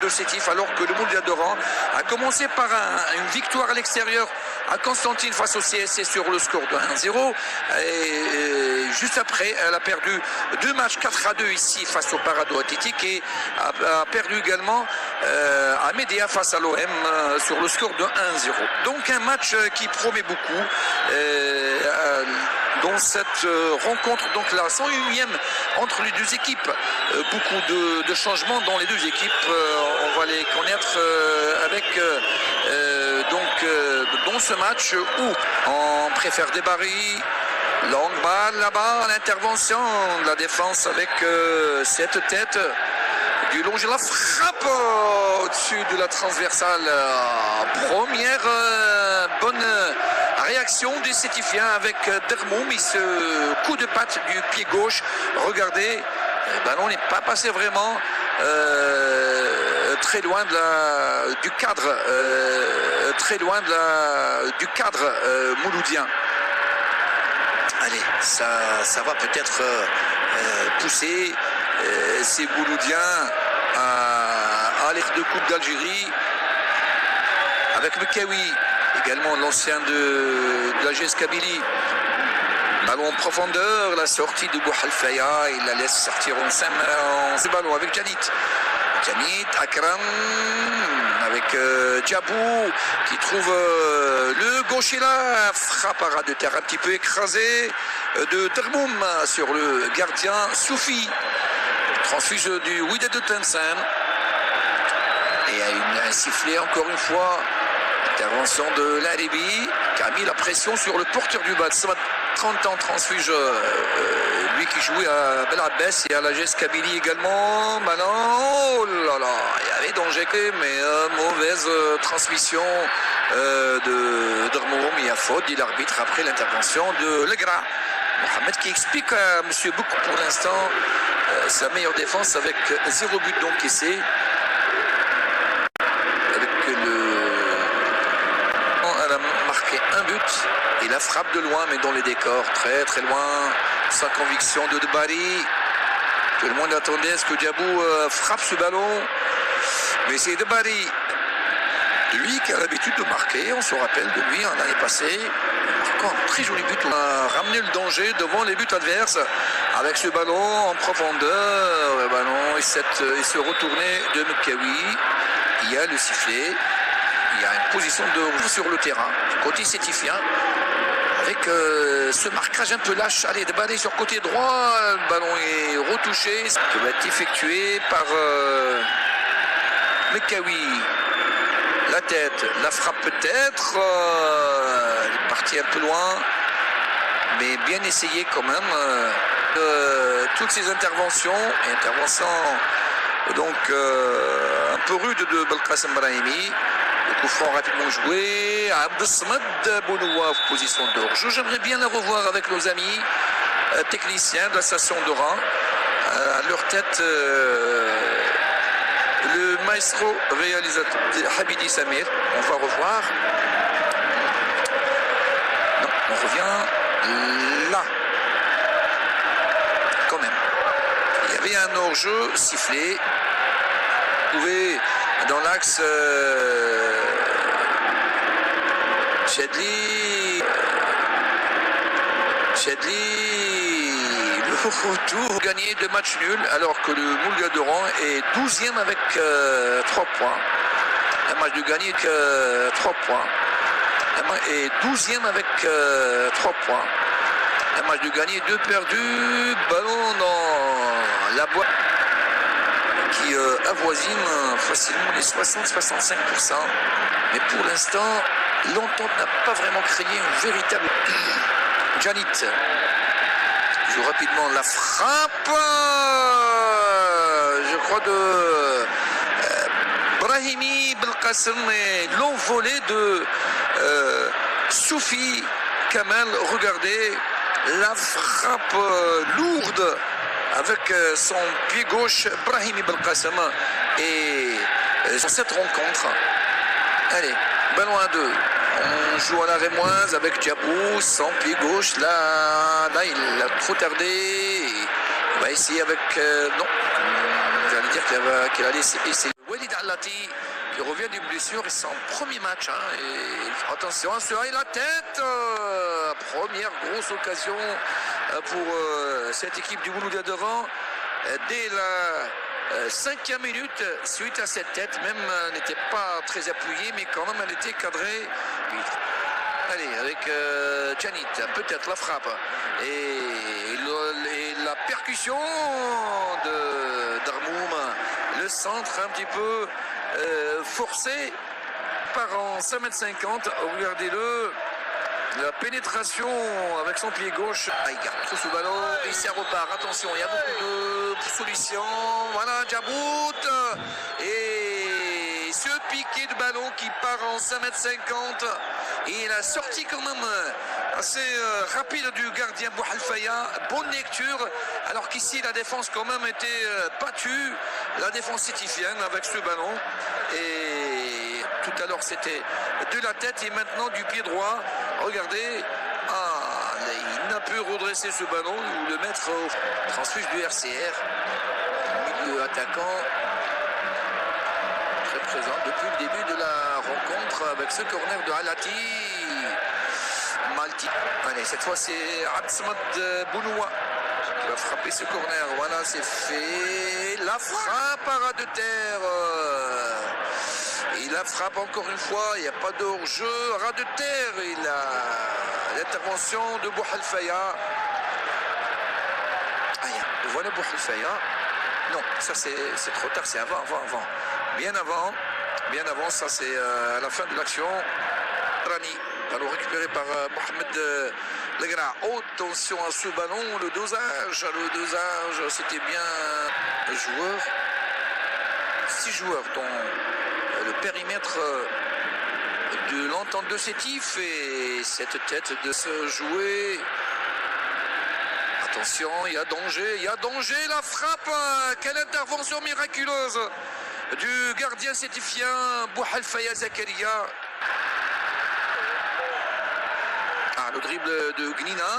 le Sétif, alors que le Mouloudia d'Oran a commencé par une victoire à l'extérieur à Constantine face au CSC sur le score de 1-0. Et juste après, elle a perdu 2 matchs 4-2 ici face au Parado Athlétique et a perdu également à Médéa face à l'OM sur le score de 1-0. Donc un match qui promet beaucoup dans cette rencontre, donc la 101e entre les deux équipes. Beaucoup de changements dans les deux équipes. On va les connaître avec dans ce match où on préfère Debari. Longue balle là-bas, l'intervention de la défense avec cette tête du long, la frappe au-dessus de la transversale. Première bonne réaction des Sétifiens avec Dermoum et ce coup de patte du pied gauche. Regardez, le ballon n'est pas passé vraiment très loin du cadre, du cadre mouloudien. Allez, ça va peut-être pousser ces Mouloudiens à l'air de Coupe d'Algérie avec Mekawi, également l'ancien de la GS Kabylie. Ballon en profondeur, la sortie de Bouhalfaya, il la laisse sortir en ce ballon avec Janit, Akram avec Djabou qui trouve le gaucher là, frappe à ras de terre un petit peu écrasé de Dermoum sur le gardien Soufi, transfuge du Wydad de Tlemcen. Et un sifflet encore une fois, intervention de l'Aribi qui a mis la pression sur le porteur du bas. 30 ans transfuge, lui qui jouait à Bel Abbès et à la GS Kabylie également. Maintenant, oh là là, il y avait danger, mais mauvaise transmission de Dermoum. Il y a faute, dit l'arbitre après l'intervention de Legra. Mohamed qui explique à M. Bouk pour l'instant sa meilleure défense avec 0 but d'encaissé. Elle a marqué un but. Et la frappe de loin, mais dans les décors, très très loin, sans conviction de Debari. Tout le monde attendait à ce que Djabou frappe ce ballon. Mais c'est Debari, lui qui a l'habitude de marquer, on se rappelle de lui en l'année passée, marquant un très joli but. On a ramené le danger devant les buts adverses avec ce ballon en profondeur. Le ballon et ce retourné de Mekawi. Il y a le sifflet. Il y a une position de rouge sur le terrain, côté sétifien, avec ce marquage un peu lâche. Allez, Debari sur côté droit, le ballon est retouché, ce qui va être effectué par Mekawi. La tête, la frappe peut-être, elle est partie un peu loin, mais bien essayé quand même. Toutes ces interventions donc un peu rude de Belkacem Brahimi. Le coup franc rapidement joué. Abdessamad Bounoua, position de hors-jeu. J'aimerais bien la revoir avec nos amis techniciens de la station d'Oran. À leur tête, le maestro réalisateur Habidi Samir. On va revoir. Non, on revient là. Quand même. Il y avait un hors-jeu sifflé. Vous pouvez, dans l'axe Chedli, le retour gagné de match nul, alors que le Mouloudia d'Oran est 12e avec 3 points. Un match de gagné que 3 points. Et 12e avec 3 points. Un match de gagné, 2 perdus. Ballon dans la boîte qui avoisine facilement les 60-65%. Mais pour l'instant, l'entente n'a pas vraiment créé une véritable... Janit joue rapidement la frappe, je crois, de Brahimi Belkacem, et l'envolée de Soufi Kamal. Regardez la frappe lourde avec son pied gauche, Brahimi Belkacem. Et sur cette rencontre, allez, ballon à 2. On joue à la rémoise avec Djabou, sans pied gauche. Là, il a trop tardé. On va essayer avec... non, j'allais dire qu'il allait essayer. Walida Alati qui revient d'une blessure et c'est son premier match. Et attention, et la tête. Première grosse occasion pour cette équipe du Mouloudia Devant. Dès la 5e minute, suite à cette tête, même n'était pas très appuyée, mais quand même elle était cadrée. Allez, avec Janit, peut-être la frappe. Et la percussion d'Armoum, le centre un petit peu forcé par en 5,50 m. Regardez-le. La pénétration avec son pied gauche. Il garde trop ce ballon et ça repart. Attention, il y a beaucoup de solutions. Voilà, Djabout. Et ce piqué de ballon qui part en 5,50 m. Et la sortie quand même assez rapide du gardien Bouhalfaya. Bonne lecture. Alors qu'ici, la défense quand même était battue. La défense étifienne avec ce ballon. Et tout à l'heure, c'était de la tête et maintenant du pied droit. Regardez, il n'a pu redresser ce ballon ou le mettre au transfuge du RCR. Milieu attaquant, très présent depuis le début de la rencontre avec ce corner de Alati. Malti. Allez, cette fois c'est Atsmad Bounoua qui va frapper ce corner. Voilà, c'est fait. La frappe à ras de terre. Il la frappe encore une fois, il n'y a pas de hors-jeu, ras de terre, il a l'intervention de Bouhalfaya. Voilà Bouhalfaya. Non, ça c'est trop tard, c'est avant. Bien avant, ça c'est à la fin de l'action. Rani, alors récupéré par Mohamed Legra. Attention à ce ballon, le dosage, c'était bien. Joueur, 6 joueurs dont le périmètre de l'entente de Sétif et cette tête de se jouer. Attention, il y a danger, la frappe. Quelle intervention miraculeuse du gardien sétifien Bouhalfaya Zakaria. Le dribble de Gnina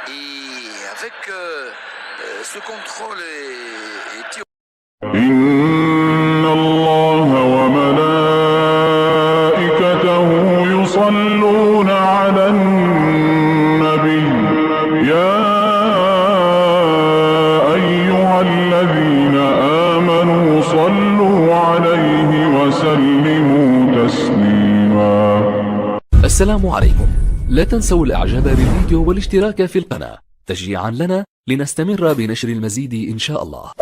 et avec ce contrôle et tir. يصلون على النبي يا أيها الذين آمنوا صلوا عليه وسلموا تسليما. السلام عليكم. لا تنسوا الاعجاب بالفيديو والاشتراك في القناة تشجيعا لنا لنستمر بنشر المزيد إن شاء الله.